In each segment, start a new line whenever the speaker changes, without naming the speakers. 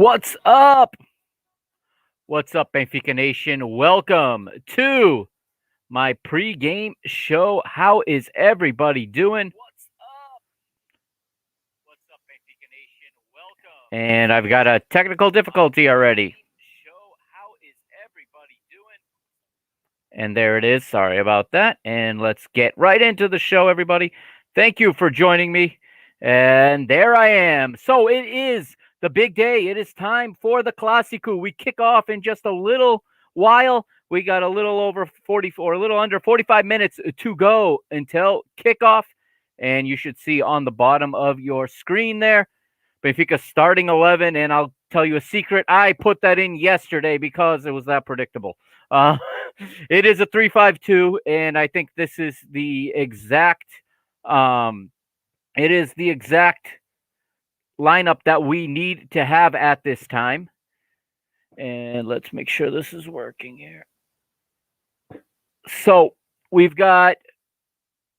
What's up? What's up, Benfica Nation? Welcome to my pre-game show. How is everybody doing? And I've got a technical difficulty already. And there it is. Sorry about that. And let's get right into the show, everybody. Thank you for joining me. And there I am. So it is the big day. It is time for the Clasico. We kick off in just a little while. We got a little over 40 or a little under 45 minutes to go until kickoff. And you should see on the bottom of your screen there, Benfica starting 11. And I'll tell you a secret. I put that in yesterday because it was that predictable. It is a 3-5-2, and I think this is the exact lineup that we need to have at this time. And let's make sure this is working here. So we've got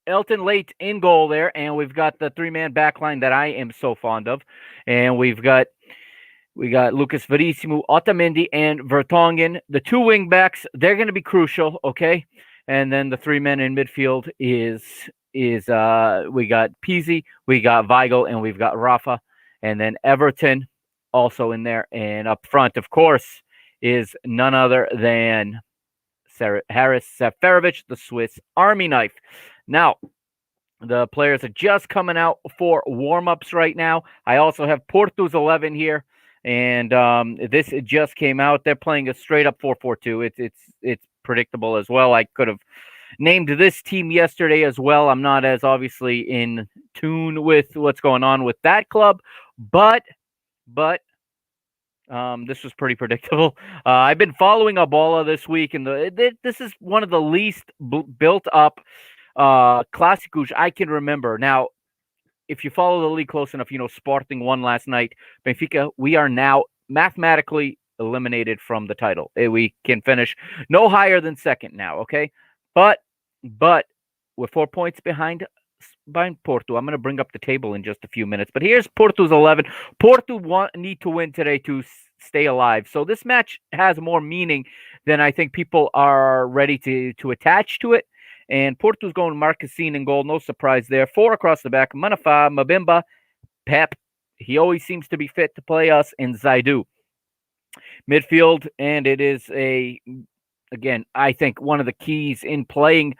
Elton Late in goal there, and we've got the three-man backline that I am so fond of. And we got Lucas Verissimo, Otamendi, and Vertonghen. The two wing backs, they're going to be crucial, okay? And then the three men in midfield is we got Pizzi, we got Weigl, and we've got Rafa. And then Everton also in there. And up front, of course, is none other than Haris Seferovic, the Swiss Army knife. Now, the players are just coming out for warm-ups right now. I also have Porto's 11 here. And this just came out. They're playing a straight-up 4-4-2. It's predictable as well. I could have named this team yesterday as well. I'm not as obviously in tune with what's going on with that club, but this was pretty predictable. I've been following Abala this week, and this is one of the least built-up Clásicos I can remember. Now, if you follow the league close enough, you know Sporting won last night. Benfica, we are now mathematically eliminated from the title. We can finish no higher than second now, okay? But we're 4 points behind Porto. I'm going to bring up the table in just a few minutes. But here's Porto's 11. Porto need to win today to stay alive. So this match has more meaning than I think people are ready to attach to it. And Porto's going Marquezine in goal. No surprise there. 4 across the back. Manafa, Mabimba, Pep. He always seems to be fit to play us. And Zaidu. Midfield. And it is again, I think one of the keys in playing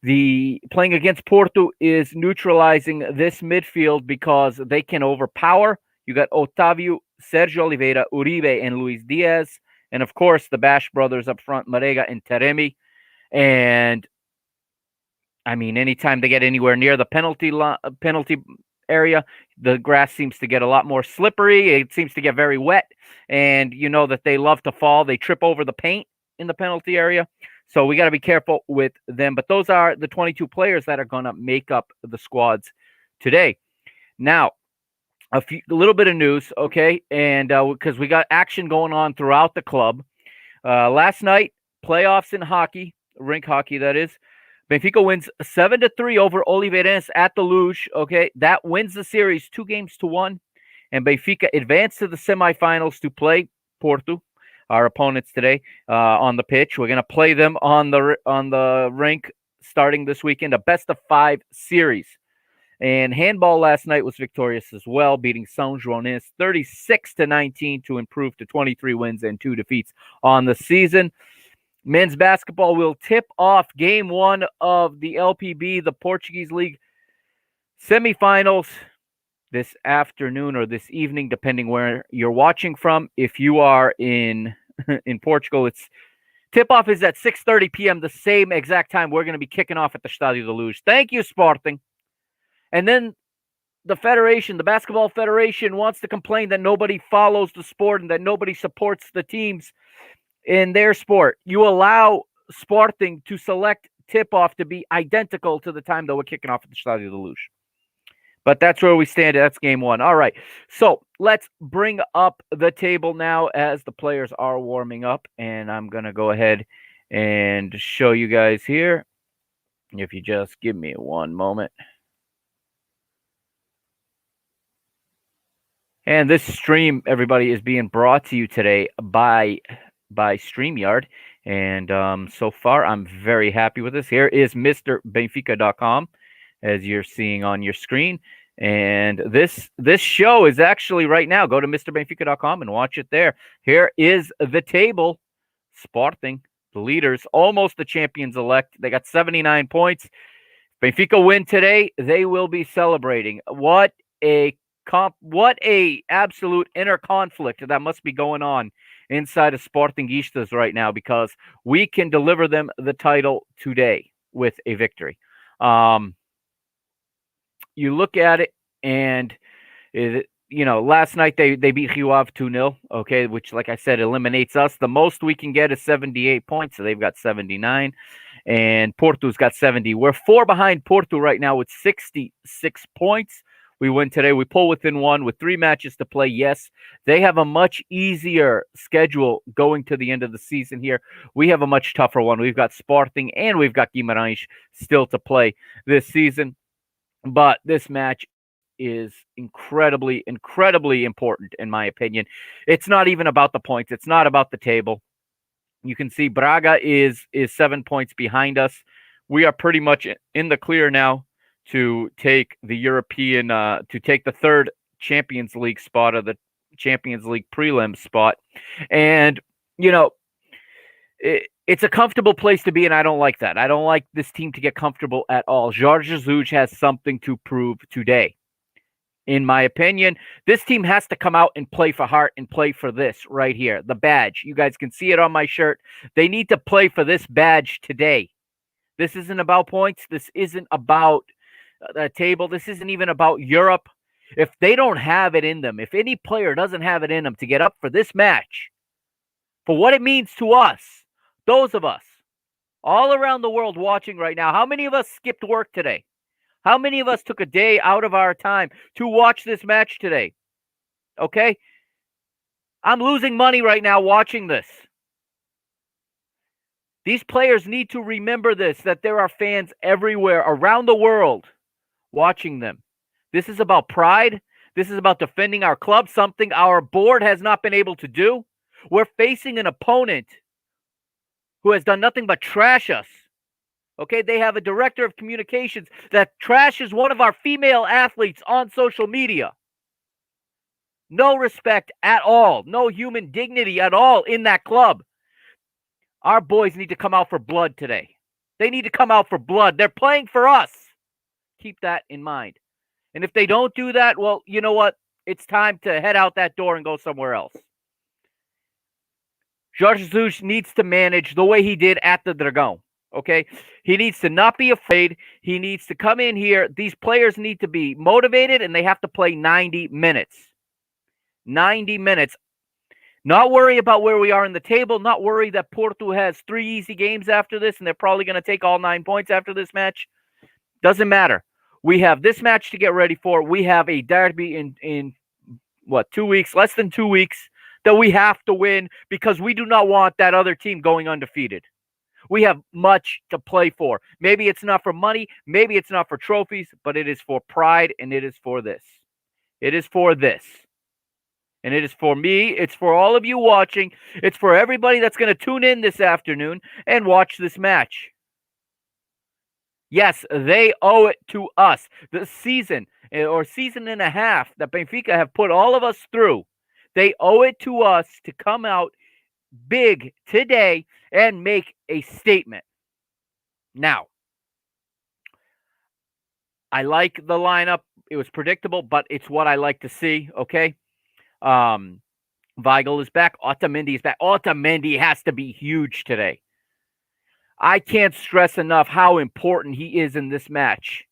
against Porto is neutralizing this midfield because they can overpower. You got Otavio, Sergio Oliveira, Uribe, and Luis Diaz. And, of course, the Bash brothers up front, Marega and Taremi. And I mean, anytime they get anywhere near the penalty area, the grass seems to get a lot more slippery. It seems to get very wet. And you know that they love to fall. They trip over the paint in the penalty area. So we got to be careful with them. But those are the 22 players that are going to make up the squads today. Now, a little bit of news, okay? And because we got action going on throughout the club. Last night, playoffs in hockey, rink hockey that is. Benfica wins 7-3 over Oliveirense at the Luge. Okay, that wins the series 2-1, and Benfica advanced to the semifinals to play Porto, our opponents today, on the pitch. We're gonna play them on the rink starting this weekend, a best-of-5 series. And handball last night was victorious as well, beating São Joanense 36-19 to improve to 23 wins and 2 defeats on the season. Men's basketball will tip off game 1 of the LPB, the Portuguese League semifinals, this afternoon or this evening, depending where you're watching from. If you are in Portugal, it's tip-off is at 6:30 p.m., the same exact time we're going to be kicking off at the Estádio da Luz. Thank you, Sporting. And then the federation, the Basketball Federation, wants to complain that nobody follows the sport and that nobody supports the teams in their sport. You allow Sporting to select tip-off to be identical to the time that we're kicking off at the Estádio da Luz. But that's where we stand. That's game 1. All right. So let's bring up the table now as the players are warming up. And I'm going to go ahead and show you guys here. If you just give me one moment. And this stream, everybody, is being brought to you today by StreamYard. And so far, I'm very happy with this. Here is MrBenfica.com, as you're seeing on your screen. And this show is actually right now. Go to MrBenfica.com and watch it there. Here is the table. Sporting, the leaders, almost the champions elect. They got 79 points. Benfica win today. They will be celebrating. What a absolute inner conflict that must be going on inside of Sportingistas right now, because we can deliver them the title today with a victory. You look at it, and last night they beat Rio Ave 2-0, okay, which, like I said, eliminates us. The most we can get is 78 points, so they've got 79, and Porto's got 70. We're 4 behind Porto right now with 66 points. We win today. We pull within 1 with 3 matches to play. Yes, they have a much easier schedule going to the end of the season here. We have a much tougher one. We've got Sporting and we've got Guimarães still to play this season. But this match is incredibly, incredibly important, in my opinion. It's not even about the points. It's not about the table. You can see Braga is 7 points behind us. We are pretty much in the clear now to take the European, to take the third Champions League spot, or the Champions League prelim spot. And, it's a comfortable place to be, and I don't like that. I don't like this team to get comfortable at all. Jorge Jesus has something to prove today. In my opinion, this team has to come out and play for heart and play for this right here, the badge. You guys can see it on my shirt. They need to play for this badge today. This isn't about points. This isn't about the table. This isn't even about Europe. If they don't have it in them, if any player doesn't have it in them to get up for this match, for what it means to us, those of us all around the world watching right now, how many of us skipped work today? How many of us took a day out of our time to watch this match today? Okay? I'm losing money right now watching this. These players need to remember this, that there are fans everywhere around the world watching them. This is about pride. This is about defending our club, something our board has not been able to do. We're facing an opponent who has done nothing but trash us. Okay, they have a director of communications that trashes one of our female athletes on social media. No respect at all. No human dignity at all in that club. Our boys need to come out for blood today. They need to come out for blood. They're playing for us. Keep that in mind. And if they don't do that, well, you know what? It's time to head out that door and go somewhere else. Jorge Jesus needs to manage the way he did at the Dragão. Okay? He needs to not be afraid. He needs to come in here. These players need to be motivated, and they have to play 90 minutes. 90 minutes. Not worry about where we are in the table. Not worry that Porto has 3 easy games after this, and they're probably going to take all 9 points after this match. Doesn't matter. We have this match to get ready for. We have a derby in 2 weeks, less than 2 weeks, that we have to win, because we do not want that other team going undefeated. We have much to play for. Maybe it's not for money. Maybe it's not for trophies, but it is for pride, and it is for this. It is for this. And it is for me. It's for all of you watching. It's for everybody that's going to tune in this afternoon and watch this match. Yes, they owe it to us. The season or season and a half that Benfica have put all of us through, they owe it to us to come out big today and make a statement. Now, I like the lineup. It was predictable, but it's what I like to see, okay? Weigl is back. Otamendi is back. Otamendi has to be huge today. I can't stress enough how important he is in this match.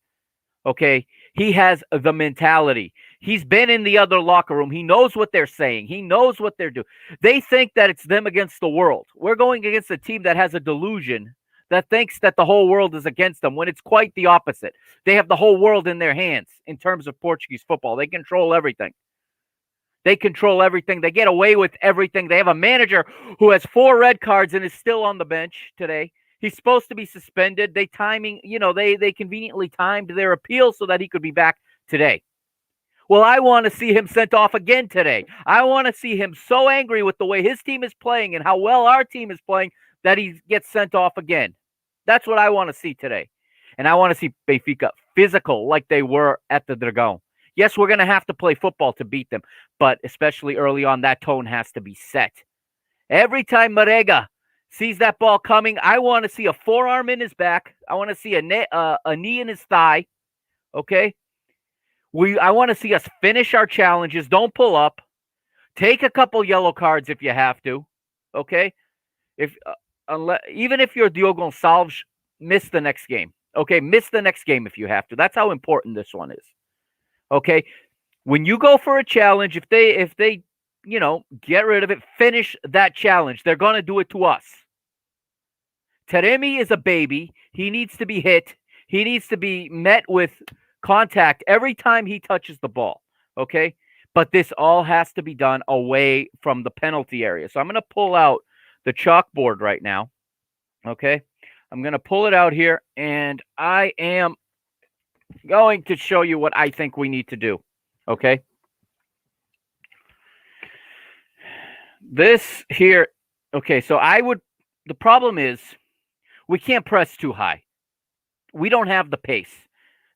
Okay? He has the mentality. He's been in the other locker room. He knows what they're saying. He knows what they're doing. They think that it's them against the world. We're going against a team that has a delusion that thinks that the whole world is against them, when it's quite the opposite. They have the whole world in their hands in terms of Portuguese football. They control everything. They control everything. They get away with everything. They have a manager who has 4 red cards and is still on the bench today. He's supposed to be suspended. They conveniently timed their appeal so that he could be back today. Well, I want to see him sent off again today. I want to see him so angry with the way his team is playing and how well our team is playing that he gets sent off again. That's what I want to see today. And I want to see Benfica physical like they were at the Dragão. Yes, we're going to have to play football to beat them, but especially early on, that tone has to be set. Every time Marega sees that ball coming, I want to see a forearm in his back. I want to see a knee in his thigh. Okay? I want to see us finish our challenges. Don't pull up. Take a couple yellow cards if you have to. Okay? Even if you're Diogo Gonçalves, miss the next game. Okay? Miss the next game if you have to. That's how important this one is. Okay? When you go for a challenge, if they get rid of it, finish that challenge. They're going to do it to us. Taremi is a baby. He needs to be hit. He needs to be met with contact every time he touches the ball. Okay? But this all has to be done away from the penalty area. So I'm going to pull out the chalkboard right now. Okay? I'm going to pull it out here, and I am going to show you what I think we need to do. Okay? This here, okay, so the problem is we can't press too high. We don't have the pace.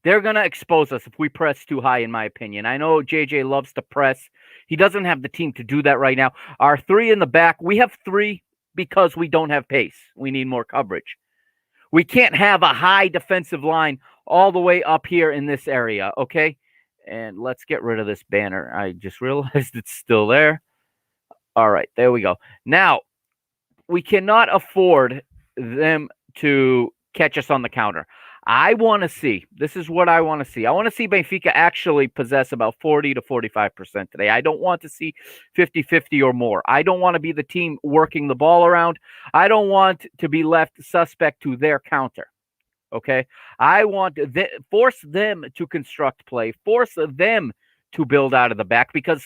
They're going to expose us if we press too high, in my opinion. I know JJ loves to press. He doesn't have the team to do that right now. Our three in the back, we have three because we don't have pace. We need more coverage. We can't have a high defensive line all the way up here in this area, okay? And let's get rid of this banner. I just realized it's still there. All right, there we go. Now, we cannot afford them to catch us on the counter. I want to see, this is what I want to see. I want to see Benfica actually possess about 40 to 45% today. I don't want to see 50-50 or more. I don't want to be the team working the ball around. I don't want to be left suspect to their counter. Okay? I want to force them to construct play, force them to build out of the back, because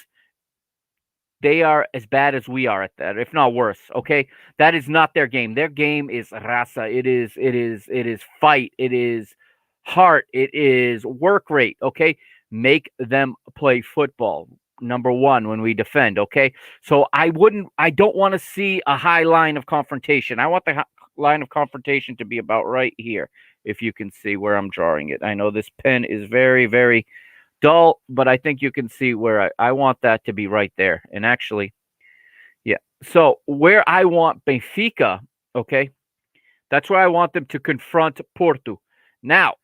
they are as bad as we are at that, if not worse. Okay, that is not their game. Their game is raça. It is fight. It is heart. It is work rate. Okay, make them play football. Number one, when we defend. Okay, so I don't want to see a high line of confrontation. I want the line of confrontation to be about right here. If you can see where I'm drawing it, I know this pen is very, very dull, but I think you can see where I want that to be right there. And actually, yeah. So where I want Benfica, okay, that's where I want them to confront Porto. Now,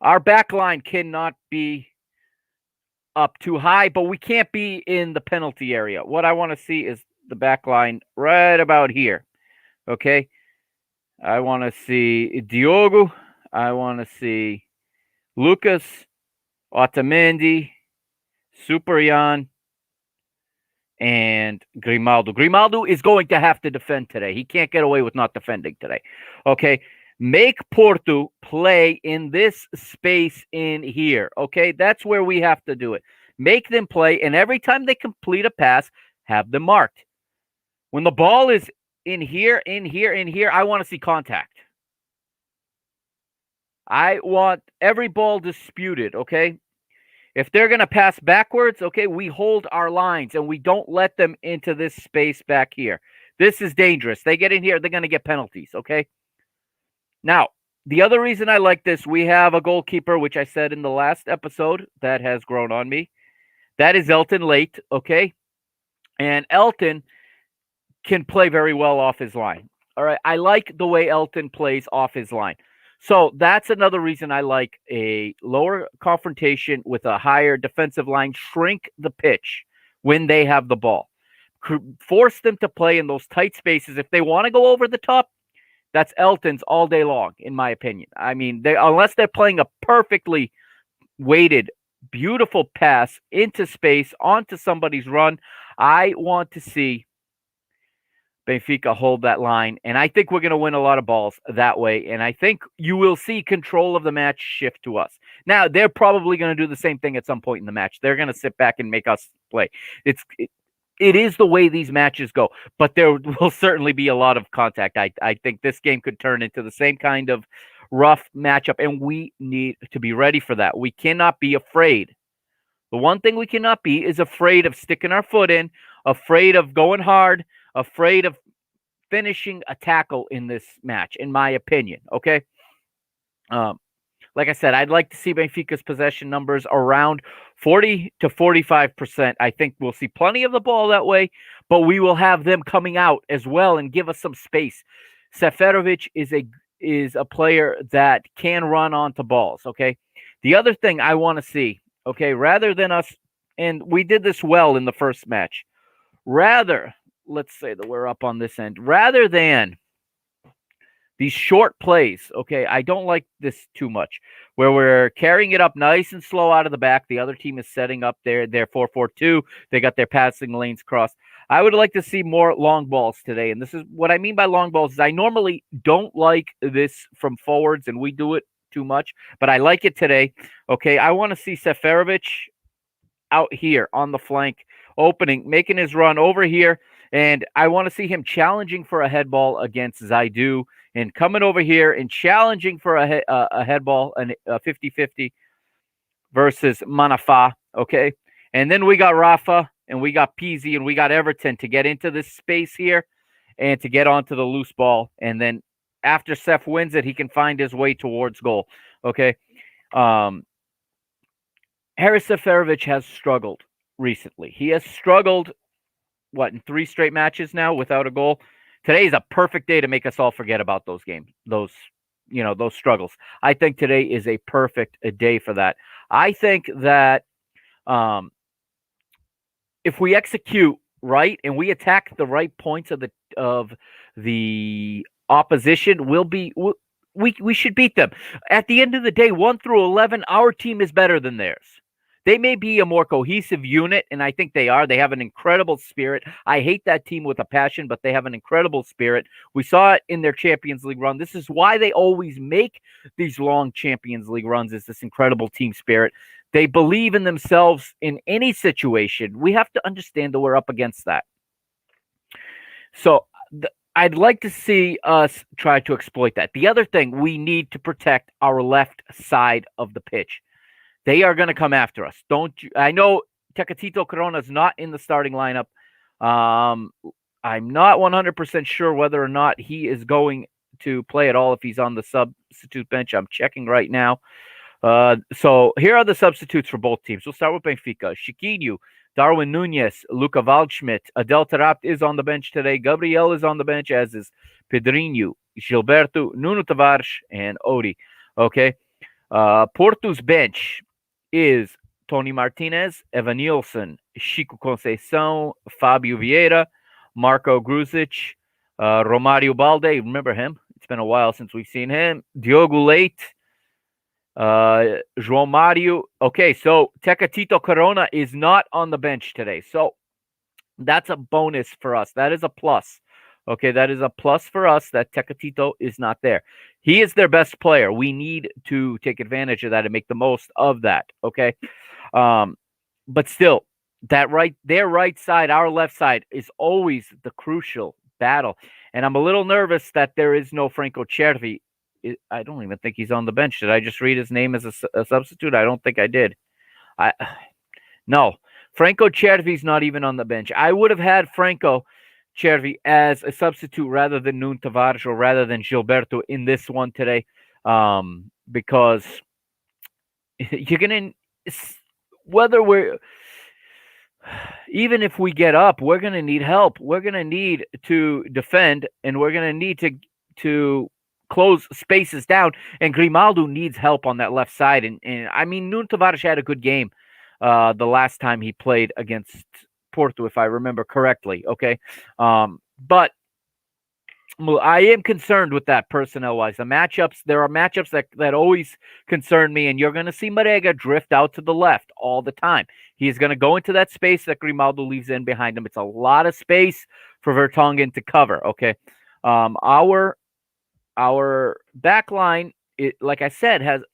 our back line cannot be up too high, but we can't be in the penalty area. What I want to see is the back line right about here, okay? I want to see Diogo. I want to see Lucas, Otamendi, Superyan, and Grimaldo. Grimaldo is going to have to defend today. He can't get away with not defending today. Okay, make Porto play in this space in here. Okay, that's where we have to do it. Make them play, and every time they complete a pass, have them marked. When the ball is in here, I want to see contact. I want every ball disputed, okay? If they're going to pass backwards, okay, we hold our lines and we don't let them into this space back here. This is dangerous. They get in here, they're going to get penalties, okay? Now, the other reason I like this, we have a goalkeeper, which I said in the last episode, that has grown on me. That is Elton Late, okay? And Elton can play very well off his line. All right, I like the way Elton plays off his line. So that's another reason I like a lower confrontation with a higher defensive line. Shrink the pitch when they have the ball. Force them to play in those tight spaces. If they want to go over the top, that's Elton's all day long, in my opinion. I mean, unless they're playing a perfectly weighted, beautiful pass into space, onto somebody's run, I want to see Benfica hold that line, and I think we're going to win a lot of balls that way, and I think you will see control of the match shift to us. Now, they're probably going to do the same thing at some point in the match. They're going to sit back and make us play. It is the way these matches go, but there will certainly be a lot of contact. I think this game could turn into the same kind of rough matchup, and we need to be ready for that. We cannot be afraid. The one thing we cannot be is afraid of sticking our foot in, afraid of going hard, afraid of finishing a tackle in this match, in my opinion. Okay. Like I said, I'd like to see Benfica's possession numbers around 40 to 45%. I think we'll see plenty of the ball that way, but we will have them coming out as well and give us some space. Seferovic is a player that can run onto balls, okay? The other thing I want to see, okay, rather than us, and we did this well in the first match, let's say that we're up on this end, rather than these short plays, okay, I don't like this too much, where we're carrying it up nice and slow out of the back. The other team is setting up their 4-4-2. They got their passing lanes crossed. I would like to see more long balls today. And this is what I mean by long balls is I normally don't like this from forwards, and we do it too much, but I like it today. Okay, I want to see Seferovic out here on the flank, opening, making his run over here. And I want to see him challenging for a head ball against Zaidu and coming over here and challenging for a head ball, a 50-50 versus Manafa, okay? And then we got Rafa and we got Pizzi and we got Everton to get into this space here and to get onto the loose ball. And then after Seth wins it, he can find his way towards goal, okay? Haris Seferovic has struggled recently. He has struggled in 3 straight matches now without a goal. Today is a perfect day to make us all forget about those games, those struggles. I think today is a perfect day for that. I think that if we execute right and we attack the right points of the opposition, we should beat them. At the end of the day, 1 through 11, our team is better than theirs. They may be a more cohesive unit, and I think they are. They have an incredible spirit. I hate that team with a passion, but they have an incredible spirit. We saw it in their Champions League run. This is why they always make these long Champions League runs, is this incredible team spirit. They believe in themselves in any situation. We have to understand that we're up against that. So I'd like to see us try to exploit that. The other thing, we need to protect our left side of the pitch. They are going to come after us. I know Tecatito Corona is not in the starting lineup. I'm not 100% sure whether or not he is going to play at all if he's on the substitute bench. I'm checking right now. So here are the substitutes for both teams. We'll start with Benfica. Chiquinho, Darwin Nunez, Luca Waldschmidt, Adel Taarabt is on the bench today. Gabriel is on the bench, as is Pedrinho, Gilberto, Nuno Tavares, and Odi. Okay. Porto's bench is Tony Martinez, Evan Nielsen, Chico Conceição, Fabio Vieira, Marco Gruzic, Romario Balde. Remember him? It's been a while since we've seen him. Diogo Leite, João Mario. Okay, so Tecatito Corona is not on the bench today. So that's a bonus for us. That is a plus. Okay, that is a plus for us that Tecatito is not there. He is their best player. We need to take advantage of that and make the most of that. Okay, but still, their right side, our left side, is always the crucial battle. And I'm a little nervous that there is no Franco Cervi. I don't even think he's on the bench. Did I just read his name as a substitute? I don't think I did. No, Franco Cervi's not even on the bench. I would have had Franco Cervi as a substitute rather than Nuno Tavares or rather than Gilberto in this one today, because you're gonna, even if we get up, we're gonna need help. We're gonna need to defend, and we're gonna need to close spaces down. And Grimaldo needs help on that left side. And I mean, Nuno Tavares had a good game the last time he played against Porto, if I remember correctly. Okay. But I am concerned with that personnel-wise. There are matchups that always concern me, and you're going to see Marega drift out to the left all the time. He's going to go into that space that Grimaldo leaves in behind him. It's a lot of space for Vertonghen to cover, okay? Our back line, like I said,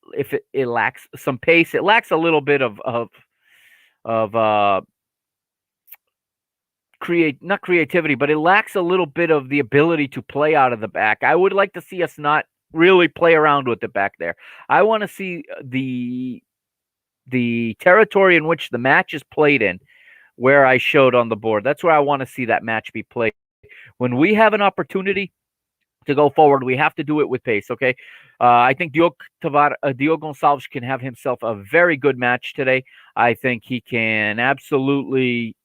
it lacks some pace. It lacks a little bit of not creativity, but it lacks a little bit of the ability to play out of the back. I would like to see us not really play around with it back there. I want to see the territory in which the match is played in, where I showed on the board. That's where I want to see that match be played. When we have an opportunity to go forward, we have to do it with pace. Okay, I think Diogo Gonçalves can have himself a very good match today. I think he can absolutely,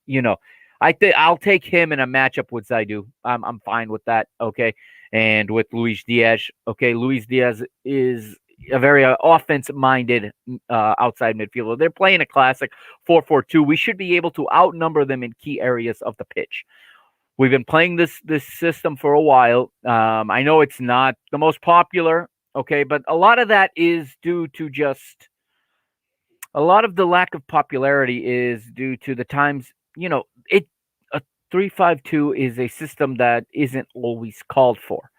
I think I'll take him in a matchup with Zaidu. I'm fine with that. Okay, and with Luis Diaz. Okay, Luis Diaz is a very offense-minded outside midfielder. They're playing a classic 4-4-2. We should be able to outnumber them in key areas of the pitch. We've been playing this system for a while. I know it's not the most popular, okay, but a lot of that is due to just a lot of the lack of popularity is due to the times. A 3-5-2 is a system that isn't always called for.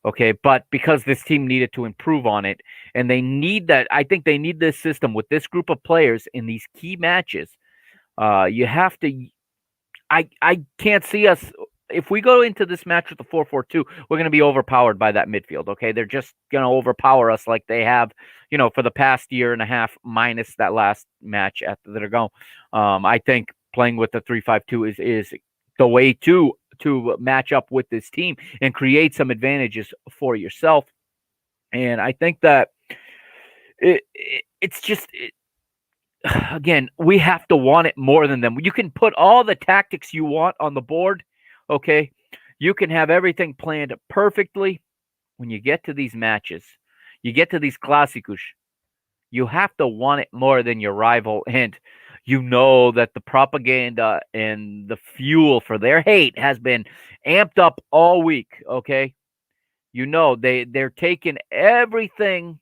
Okay, but because this team needed to improve on it, and they need that, I think they need this system with this group of players in these key matches. You have to. I can't see us if we go into this match with the 4-4-2. We're going to be overpowered by that midfield. Okay, they're just going to overpower us like they have, for the past year and a half, minus that last match at the Dragão. I think playing with the 3-5-2 is the way to match up with this team and create some advantages for yourself. And I think that it's just again, we have to want it more than them. You can put all the tactics you want on the board, okay? You can have everything planned perfectly. When you get to these matches, you get to these Clásicos, you have to want it more than your rival. And you know that the propaganda and the fuel for their hate has been amped up all week, okay? They're taking everything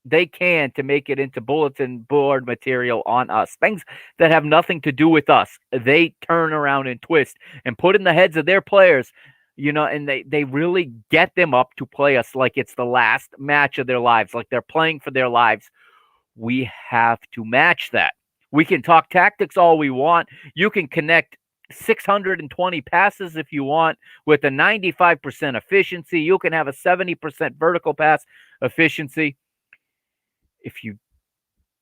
they can to make it into bulletin board material on us. Things that have nothing to do with us, they turn around and twist and put in the heads of their players, and they really get them up to play us like it's the last match of their lives, like they're playing for their lives. We have to match that. We can talk tactics all we want. You can connect 620 passes if you want with a 95% efficiency. You can have a 70% vertical pass efficiency. If you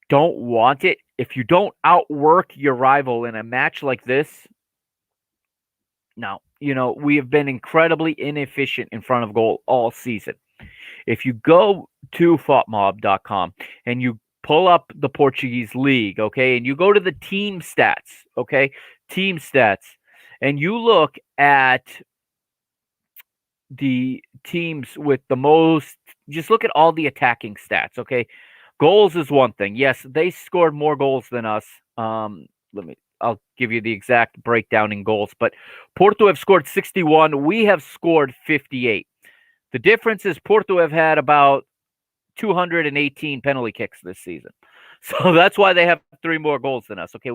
don't want it, if you don't outwork your rival in a match like this, no, we have been incredibly inefficient in front of goal all season. If you go to FOTMob.com and you pull up the Portuguese league, okay, and you go to the team stats, okay, and you look at the teams with the most, just look at all the attacking stats, okay? Goals is one thing. Yes, they scored more goals than us. I'll give you the exact breakdown in goals, but Porto have scored 61. We have scored 58. The difference is Porto have had about 218 penalty kicks this season. So that's why they have 3 more goals than us. Okay,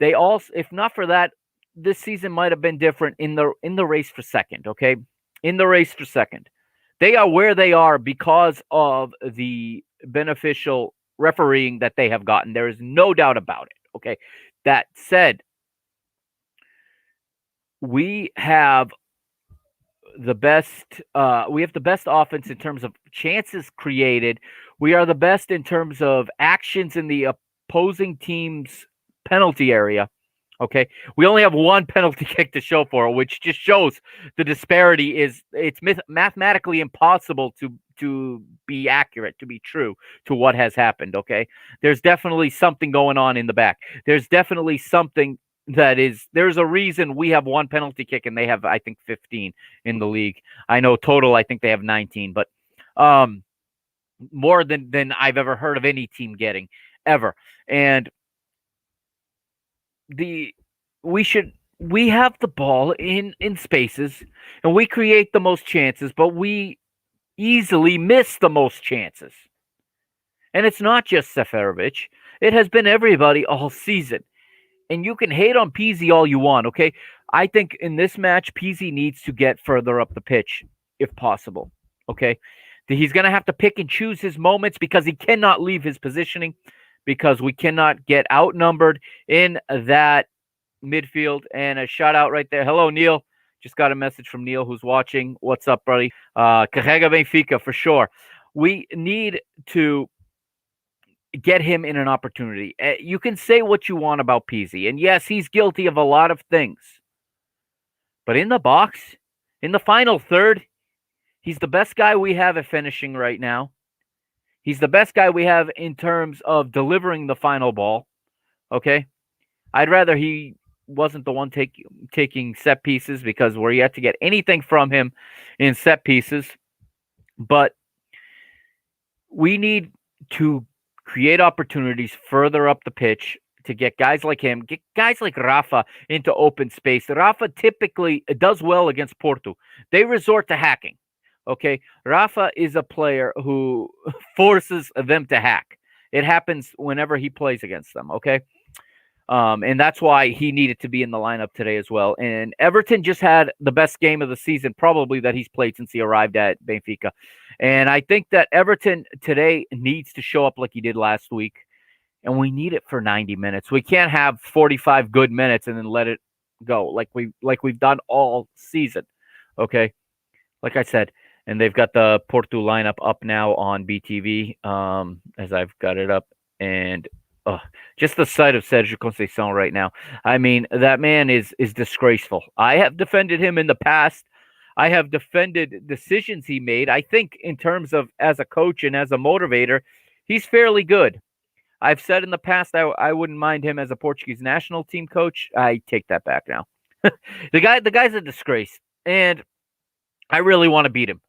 they also, if not for that, this season might have been different in the race for second, okay? In the race for second. They are where they are because of the beneficial refereeing that they have gotten. There is no doubt about it, okay? That said, we have the best offense in terms of chances created. We are the best in terms of actions in the opposing team's penalty area. Okay, we only have 1 penalty kick to show for it, which just shows the disparity it's mathematically impossible to be accurate, to be true to what has happened. Okay, there's definitely something going on in the back. There's definitely something there's a reason we have 1 penalty kick and they have, I think, 15 in the league. I know total, I think they have 19, but more than I've ever heard of any team getting ever. And we have the ball in spaces and we create the most chances, but we easily miss the most chances. And it's not just Seferovic. It has been everybody all season. And you can hate on Pizzi all you want, okay? I think in this match, Pizzi needs to get further up the pitch if possible, okay? He's going to have to pick and choose his moments because he cannot leave his positioning, because we cannot get outnumbered in that midfield. And a shout out right there. Hello, Neil. Just got a message from Neil who's watching. What's up, buddy? Carrega Benfica for sure. We need to get him in an opportunity. You can say what you want about Pizzi, and yes, he's guilty of a lot of things. But in the box, in the final third, he's the best guy we have at finishing right now. He's the best guy we have in terms of delivering the final ball. Okay? I'd rather he wasn't the one taking set pieces because we're yet to get anything from him in set pieces. But we need to create opportunities further up the pitch to get guys like him, get guys like Rafa into open space. Rafa typically does well against Porto. They resort to hacking. Okay, Rafa is a player who forces them to hack. It happens whenever he plays against them. Okay, and that's why he needed to be in the lineup today as well. And Everton just had the best game of the season, probably that he's played since he arrived at Benfica. And I think that Everton today needs to show up like he did last week. And we need it for 90 minutes. We can't have 45 good minutes and then let it go like we've done all season. Okay, like I said, and they've got the Porto lineup up now on BTV as I've got it up, and just the sight of Sergio Conceição right now. I mean, that man is disgraceful. I have defended him in the past. I have defended decisions he made. I think in terms of as a coach and as a motivator, he's fairly good. I've said in the past I wouldn't mind him as a Portuguese national team coach. I take that back now. The guy's a disgrace, and I really want to beat him.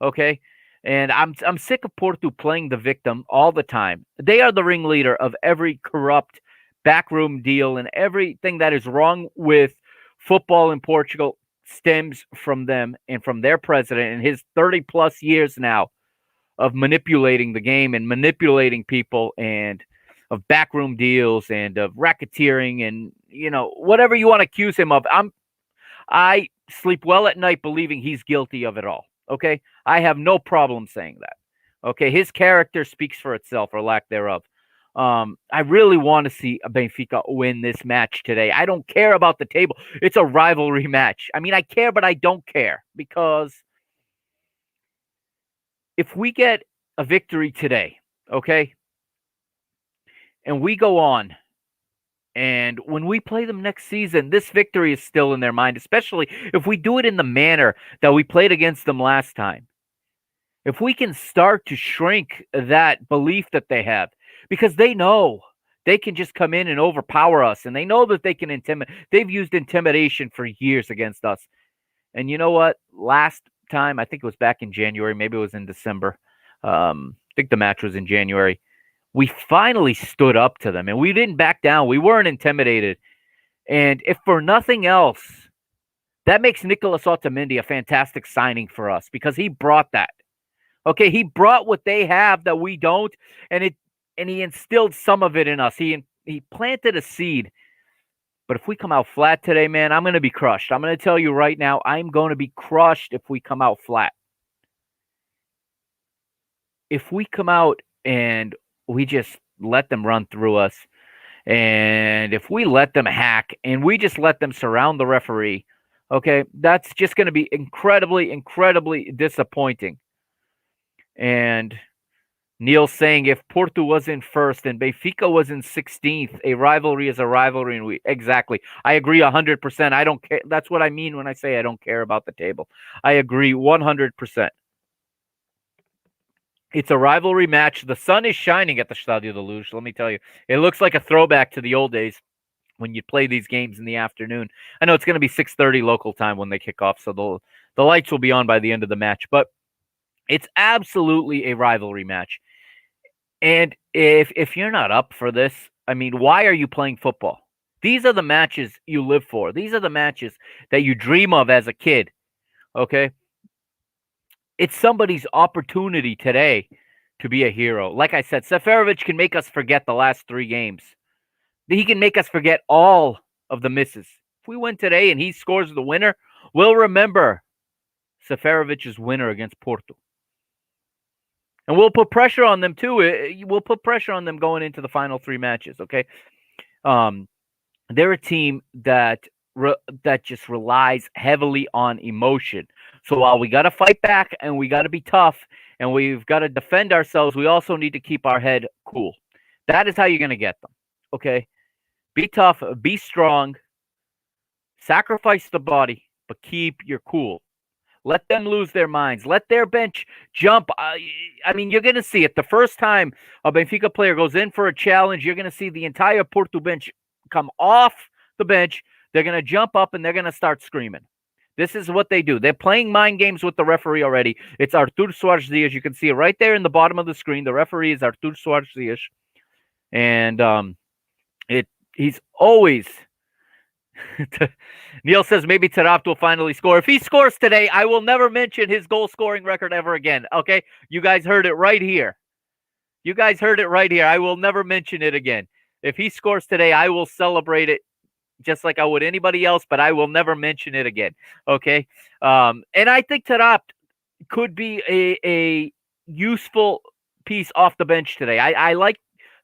Okay, and I'm sick of Porto playing the victim all the time. They are the ringleader of every corrupt backroom deal, and everything that is wrong with football in Portugal stems from them and from their president and his 30 plus years now of manipulating the game and manipulating people and of backroom deals and of racketeering and, whatever you want to accuse him of. I sleep well at night believing he's guilty of it all. Okay. I have no problem saying that. Okay. His character speaks for itself or lack thereof. I really want to see a Benfica win this match today. I don't care about the table. It's a rivalry match. I mean, I care, but I don't care because if we get a victory today, okay, and we go on, and when we play them next season, this victory is still in their mind, especially if we do it in the manner that we played against them last time. If we can start to shrink that belief that they have, because they know they can just come in and overpower us, and they know that they can intimidate. They've used intimidation for years against us. And you know what? Last time, I think it was back in January, maybe it was in December. I think the match was in January. We finally stood up to them, and we didn't back down. We weren't intimidated. And if for nothing else, that makes Nicolas Otamendi a fantastic signing for us because he brought that. Okay, he brought what they have that we don't, and he instilled some of it in us. He planted a seed. But if we come out flat today, man, I'm going to be crushed. I'm going to tell you right now, I'm going to be crushed if we come out flat. If we come out and we just let them run through us, and if we let them hack, and we just let them surround the referee, okay, that's just going to be incredibly, incredibly disappointing. And Neil's saying if Porto was in first and Benfica was in 16th, a rivalry is a rivalry. And exactly. I agree 100%. I don't care. That's what I mean when I say I don't care about the table. I agree 100%. It's a rivalry match. The sun is shining at the Stadio da Luz. Let me tell you, it looks like a throwback to the old days when you play these games in the afternoon. I know it's going to be 6:30 local time when they kick off, so the lights will be on by the end of the match. But it's absolutely a rivalry match. And if you're not up for this, I mean, why are you playing football? These are the matches you live for. These are the matches that you dream of as a kid, okay? It's somebody's opportunity today to be a hero. Like I said, Seferovic can make us forget the last 3 games. He can make us forget all of the misses. If we win today and he scores the winner, we'll remember Seferovic's winner against Porto. And we'll put pressure on them too. We'll put pressure on them going into the final 3 matches, okay? They're a team that that just relies heavily on emotion. So while we got to fight back and we got to be tough and we've got to defend ourselves, we also need to keep our head cool. That is how you're going to get them. Okay? Be tough, be strong, sacrifice the body, but keep your cool. Let them lose their minds. Let their bench jump. I mean, you're going to see it. The first time a Benfica player goes in for a challenge, you're going to see the entire Porto bench come off the bench. They're going to jump up and they're going to start screaming. This is what they do. They're playing mind games with the referee already. It's Artur Soares Diaz. You can see it right there in the bottom of the screen. The referee is Artur Soares Diaz. And he's always... Neil says maybe Taarabt will finally score. If he scores today, I will never mention his goal scoring record ever again. Okay? You guys heard it right here. You guys heard it right here. I will never mention it again. If he scores today, I will celebrate it just like I would anybody else, but I will never mention it again. Okay? And I think Taarabt could be a useful piece off the bench today. I like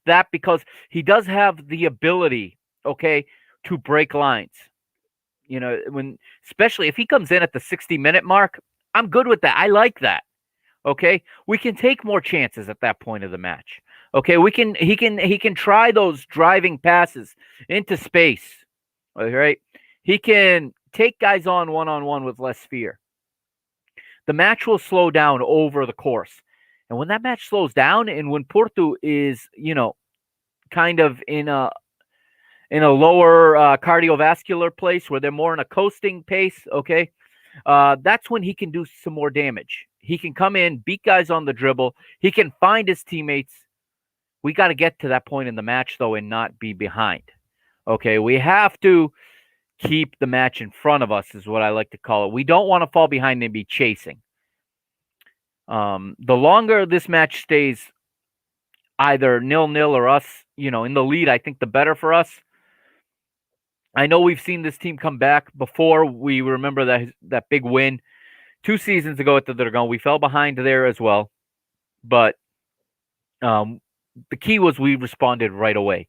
that because he does have the ability, okay, to break lines. You know, especially if he comes in at the 60-minute mark, I'm good with that. I like that. Okay? We can take more chances at that point of the match. Okay? He can try those driving passes into space. All right? He can take guys on one-on-one with less fear. The match will slow down over the course. And when that match slows down and when Porto is, you know, kind of in a lower cardiovascular place where they're more in a coasting pace, okay, that's when he can do some more damage. He can come in, beat guys on the dribble. He can find his teammates. We got to get to that point in the match, though, and not be behind. Okay, we have to keep the match in front of us is what I like to call it. We don't want to fall behind and be chasing. The longer this match stays either 0-0 or us, you know, in the lead, I think the better for us. I know we've seen this team come back before. We remember that big win 2 seasons ago at the Dragon. We fell behind there as well. But the key was we responded right away.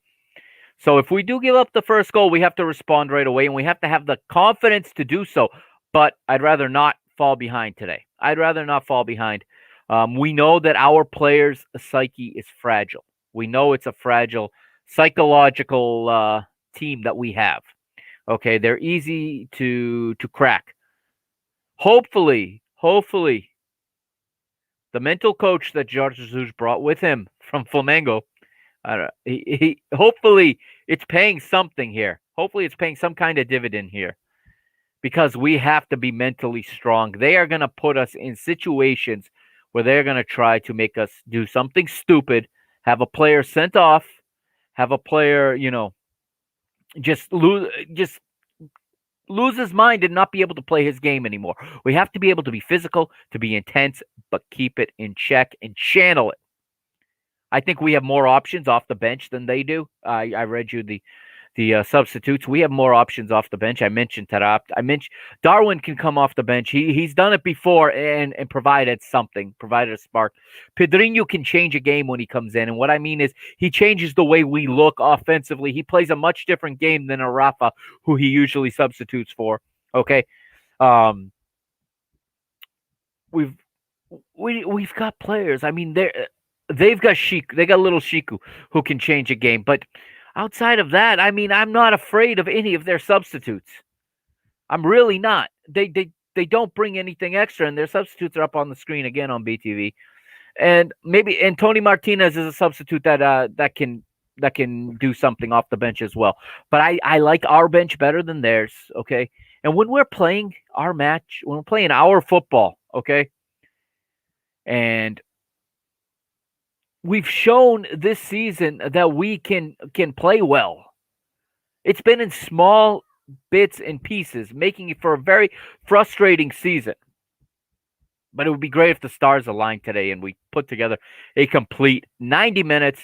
So if we do give up the first goal, we have to respond right away, and we have to have the confidence to do so. But I'd rather not fall behind today. I'd rather not fall behind. We know that our players' psyche is fragile. We know it's a fragile psychological team that we have. Okay, they're easy to crack. Hopefully, the mental coach that Jorge Jesus brought with him from Flamengo, hopefully it's paying something here. Hopefully it's paying some kind of dividend here. Because we have to be mentally strong. They are going to put us in situations where they're going to try to make us do something stupid, have a player sent off, have a player, you know, just lose his mind and not be able to play his game anymore. We have to be able to be physical, to be intense, but keep it in check and channel it. I think we have more options off the bench than they do. I read you the substitutes. We have more options off the bench. I mentioned Taarabt. I mentioned Darwin can come off the bench. He's done it before and provided something, provided a spark. Pedrinho can change a game when he comes in. And what I mean is he changes the way we look offensively. He plays a much different game than a Rafa, who he usually substitutes for. Okay. We've got players. I mean, they've got little Shiku who can change a game, but outside of that, I mean, I'm not afraid of any of their substitutes. I'm really not. They don't bring anything extra, and their substitutes are up on the screen again on BTV. And Tony Martinez is a substitute that can do something off the bench as well. But I like our bench better than theirs, okay? And when we're playing our match, when we're playing our football, okay? And we've shown this season that we can play well. It's been in small bits and pieces, making it for a very frustrating season. But it would be great if the stars aligned today and we put together a complete 90 minutes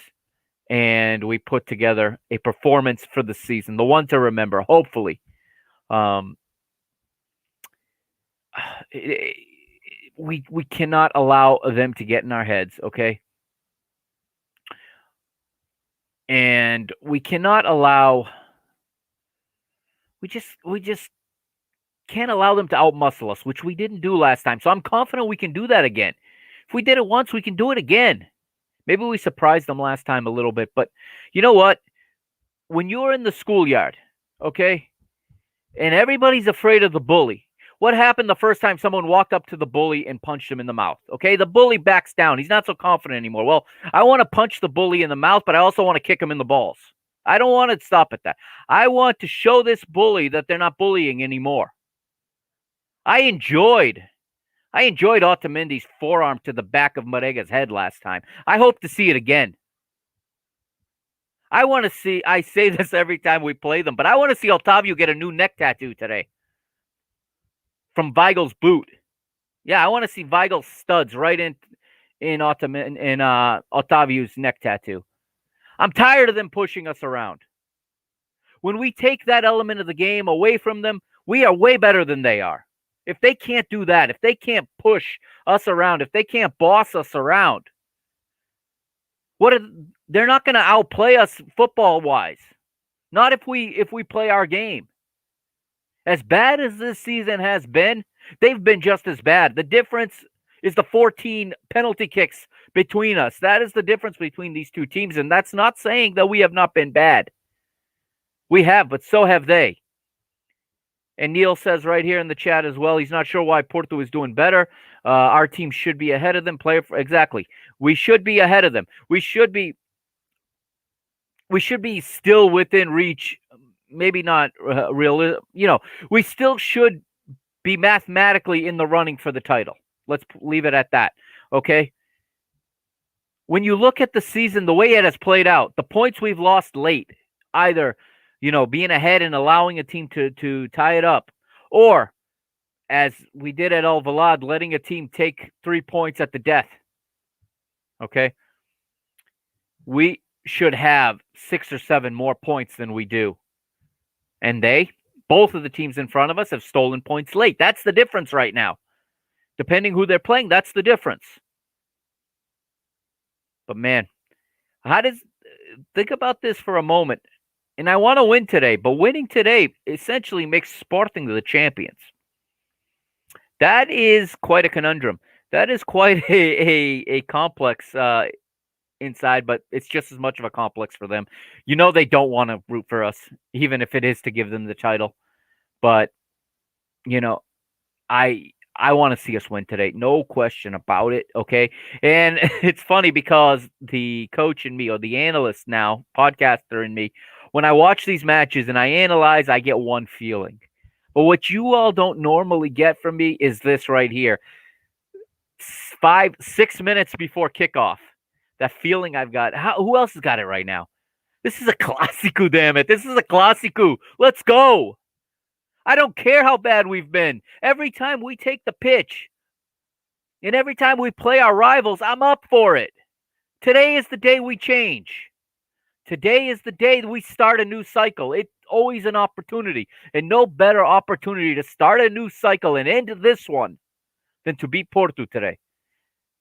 and we put together a performance for the season, the one to remember, hopefully. We cannot allow them to get in our heads, okay? And we cannot allow We just can't allow them to outmuscle us, which we didn't do last time. So I'm confident we can do that again. If we did it once, we can do it again. Maybe we surprised them last time a little bit, but you know what? When you're in the schoolyard, okay, and everybody's afraid of the bully, what happened the first time someone walked up to the bully and punched him in the mouth? Okay, the bully backs down. He's not so confident anymore. Well, I want to punch the bully in the mouth, but I also want to kick him in the balls. I don't want to stop at that. I want to show this bully that they're not bullying anymore. I enjoyed Otamendi's forearm to the back of Marega's head last time. I hope to see it again. I say this every time we play them, but I want to see Otavio get a new neck tattoo today from Weigel's boot. Yeah, I want to see Weigel's studs right in Otavio's neck tattoo. I'm tired of them pushing us around. When we take that element of the game away from them, we are way better than they are. If they can't do that, if they can't push us around, if they can't boss us around, they're not going to outplay us football-wise. Not if we play our game. As bad as this season has been, they've been just as bad. The difference is the 14 penalty kicks between us. That is the difference between these two teams, and that's not saying that we have not been bad. We have, but so have they. And Neil says right here in the chat as well, he's not sure why Porto is doing better. Our team should be ahead of them. Exactly. We should be ahead of them. We should be still within reach. Maybe not real. We still should be mathematically in the running for the title. Let's leave it at that. Okay. When you look at the season, the way it has played out, the points we've lost late, either being ahead and allowing a team to tie it up, or as we did at El Valad, letting a team take 3 points at the death. Okay? We should have 6 or 7 more points than we do. And both of the teams in front of us have stolen points late. That's the difference right now. Depending who they're playing, that's the difference. But man, think about this for a moment. And I want to win today, but winning today essentially makes Sporting the champions. That is quite a conundrum. That is quite a complex inside, but it's just as much of a complex for them. They don't want to root for us, even if it is to give them the title. But, I want to see us win today. No question about it, okay? And it's funny because the coach in me, or the analyst now, podcaster in me, when I watch these matches and I analyze, I get one feeling. But what you all don't normally get from me is this right here. 6 minutes before kickoff, that feeling I've got. Who else has got it right now? This is a Clasico, damn it. This is a Clasico. Let's go. I don't care how bad we've been. Every time we take the pitch and every time we play our rivals, I'm up for it. Today is the day we change. Today is the day that we start a new cycle. It's always an opportunity, and no better opportunity to start a new cycle and end this one than to beat Porto today.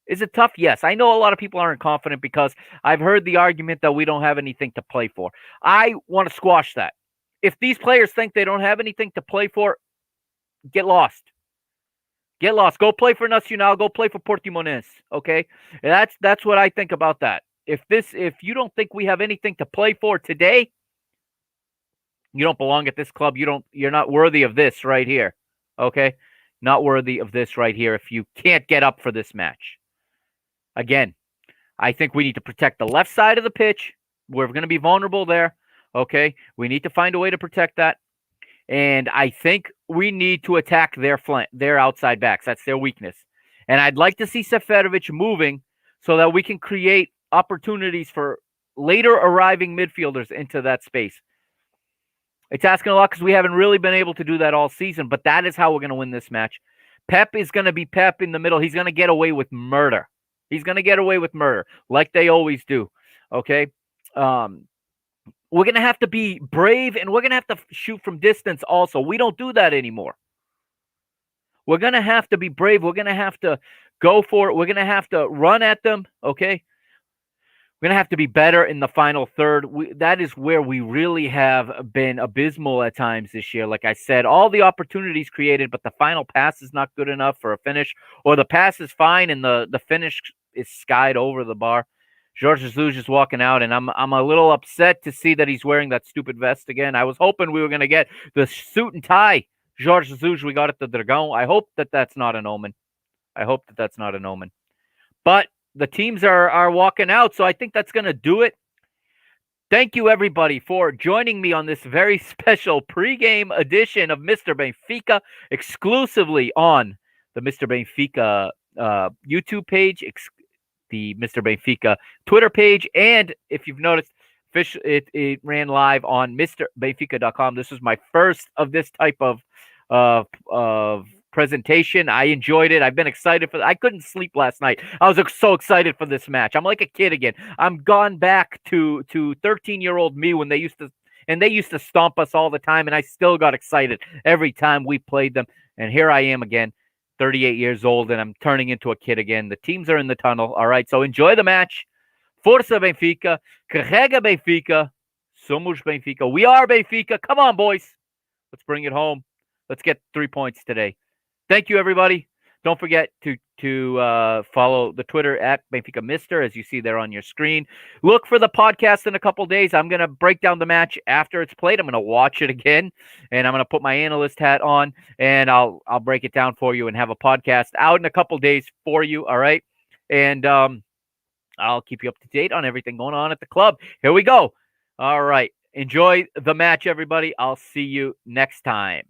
Is it tough? Yes. I know a lot of people aren't confident because I've heard the argument that we don't have anything to play for. I want to squash that. If these players think they don't have anything to play for, get lost. Get lost. Go play for Nacional. Go play for Portimonense. Okay? And that's what I think about that. If you don't think we have anything to play for today, you don't belong at this club. You're not worthy of this right here. Okay? Not worthy of this right here if you can't get up for this match. Again, I think we need to protect the left side of the pitch. We're going to be vulnerable there. Okay? We need to find a way to protect that. And I think we need to attack their outside backs. That's their weakness. And I'd like to see Seferovic moving so that we can create opportunities for later arriving midfielders into that space. It's asking a lot because we haven't really been able to do that all season, but that is how we're going to win this match. Pep is going to be Pep in the middle. He's going to get away with murder. He's going to get away with murder like they always do. Okay? We're going to have to be brave, and we're going to have to shoot from distance also. We don't do that anymore. We're going to have to be brave. We're going to have to go for it. We're going to have to run at them, okay? We're going to have to be better in the final third. That is where we really have been abysmal at times this year. Like I said, all the opportunities created, but the final pass is not good enough for a finish, or the pass is fine and the finish is skied over the bar. George Jesus is walking out, and I'm a little upset to see that he's wearing that stupid vest again. I was hoping we were going to get the suit and tie George Jesus we got at the Dragon. I hope that that's not an omen. But the teams are walking out, so I think that's going to do it. Thank you, everybody, for joining me on this very special pregame edition of Mr. Benfica, exclusively on the Mr. Benfica YouTube page, the Mr. Benfica Twitter page, and if you've noticed, it ran live on MrBenfica.com. This was my first of this type of presentation. I enjoyed it. I've been excited for. I couldn't sleep last night. I was so excited for this match. I'm like a kid again. I'm gone back to 13-year-old me when they used to stomp us all the time, and I still got excited every time we played them. And here I am again, 38 years old, and I'm turning into a kid again. The teams are in the tunnel. All right, so enjoy the match. Força Benfica, carrega Benfica, somos Benfica. We are Benfica. Come on, boys. Let's bring it home. Let's get 3 points today. Thank you, everybody. Don't forget to follow the Twitter at Benfica Mister, as you see there on your screen. Look for the podcast in a couple days. I'm going to break down the match after it's played. I'm going to watch it again, and I'm going to put my analyst hat on, and I'll break it down for you and have a podcast out in a couple days for you, all right? And I'll keep you up to date on everything going on at the club. Here we go. All right. Enjoy the match, everybody. I'll see you next time.